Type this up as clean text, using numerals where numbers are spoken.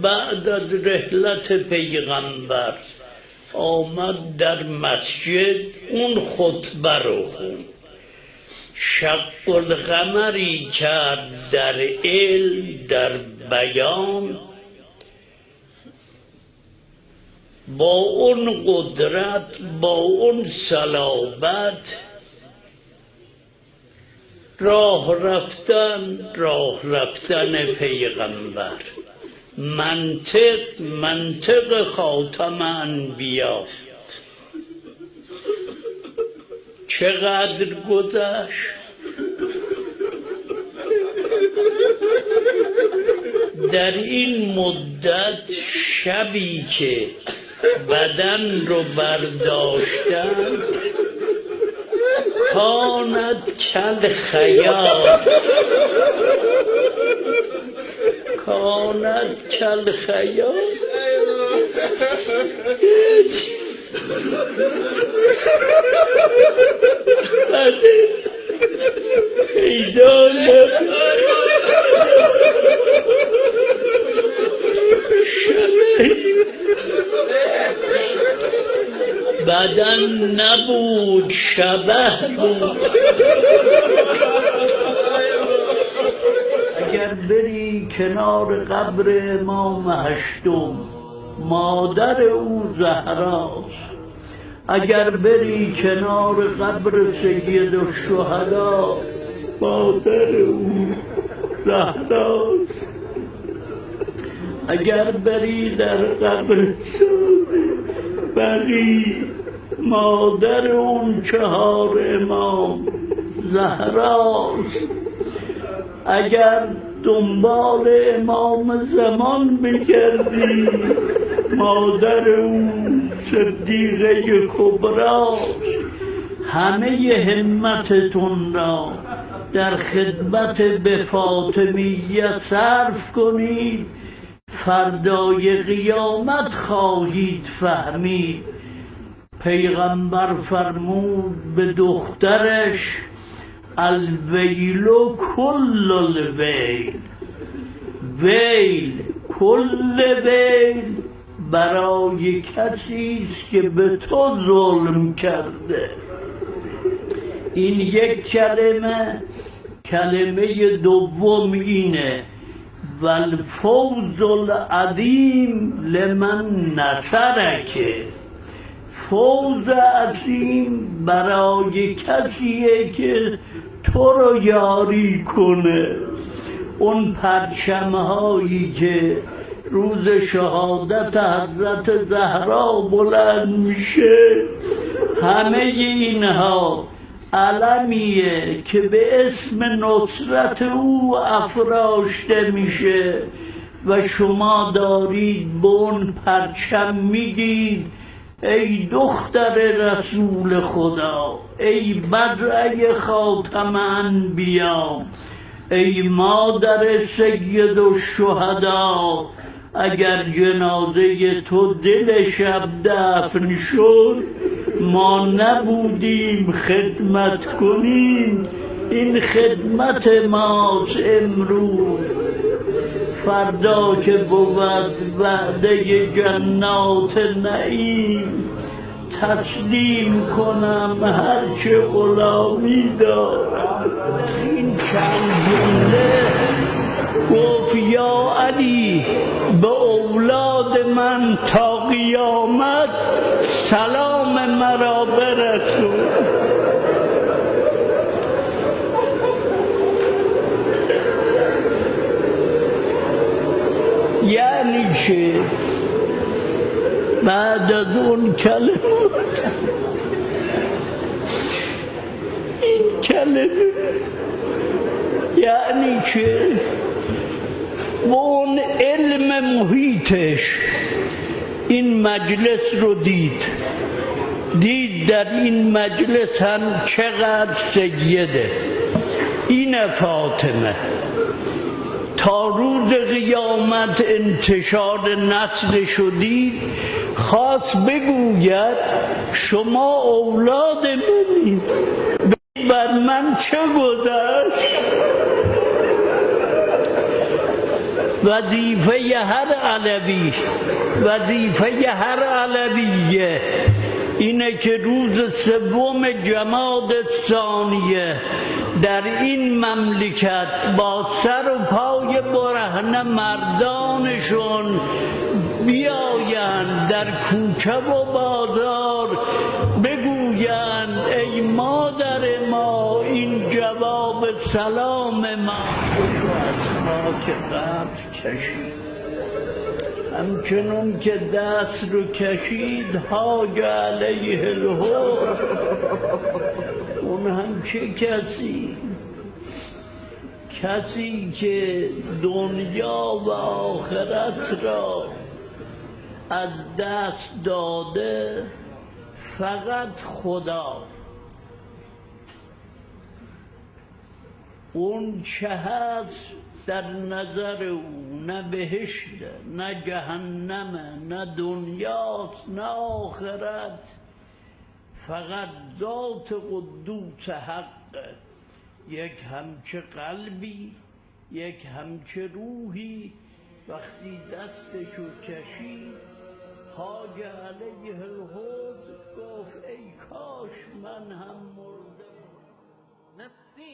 بعد از رحلت پیغمبر آمد در مسجد اون خطبه رو خوند. شق القمری کرد در علم، در بیان، با اون قدرت، با اون صلابت راه رفتن پیغمبر، منطق خاتم انبیا. چقدر گذشت؟ در این مدت شبی که بدن رو برداشتن کانت کل خیال، کانت کل خیال. پیدا بدن نبود، شبه بود. اگر بری کنار قبر امام هشتم، مادر او زهراست. اگر بری کنار قبر سید الشهدا، مادر او زهراست. اگر بری در قبر بقی، مادر اون 4 امام زهراست. اگر دنبال امام زمان بگردی، مادر اون صدیقه کبراست. همه همتتون را در خدمت به فاطمیه صرف کنید، فردای قیامت خواهید فهمید. پیغمبر فرمود به دخترش الویل کل الویل، ویل کل ویل برای کسی است که به تو ظلم کرده. این یک کلمه دوم اینه والفوز العظیم لمن نصرک. فوز عظیم برای کسیه که تو رو یاری کنه. اون پرچمهایی که روز شهادت حضرت زهرا بلند میشه، همه اینها علمیه که به اسم نصرت او افراشته میشه و شما دارید به اون پرچم میگید ای دختر رسول خدا، ای بدرعه خاتم انبیا، ای مادر سید الشهدا. اگر جنازه تو دل شب دفن شد، ما نبودیم خدمت کنیم. این خدمت ماست امروز. فردا که بود وعده جنات نعیم، تسلیم کنم هرچه غلامی دارم. این چند جمله گفت یا علی به اولاد من تا قیامت سلام مرا برسون. یعنی چه؟ بعد از اون کلمات، این کلمه یعنی چه؟ و اون علم محیطش این مجلس رو دید در این مجلس هم چقدر سیده. این فاطمه تا روز قیامت انتشار نسل شدید، خواست بگوید شما اولاد منید، بر من چه گذشت؟ وظیفه هر علویه اینه که روز 3 جمادی الثانیه در این مملکت با سر و پای برهنه مردانشون بیایند در کوچه و بازار بگویند ای مادر ما این جواب سلام ما. خوشو از خاک قبر کشید، همچنون که دست رو کشید حاج علیه الحور. اون هم چه کسی که دنیا و آخرت را از دست داده، فقط خدا. اون چه هست در نظر او، نه بهشته نه جهنمه نه دنیاست نه آخرت، فقط ذات قدوس حقه. یک همچه قلبی، یک همچه روحی. وقتی دستشو کشید حاج علیه الحوض گفت ای کاش من هم مرده. نفسی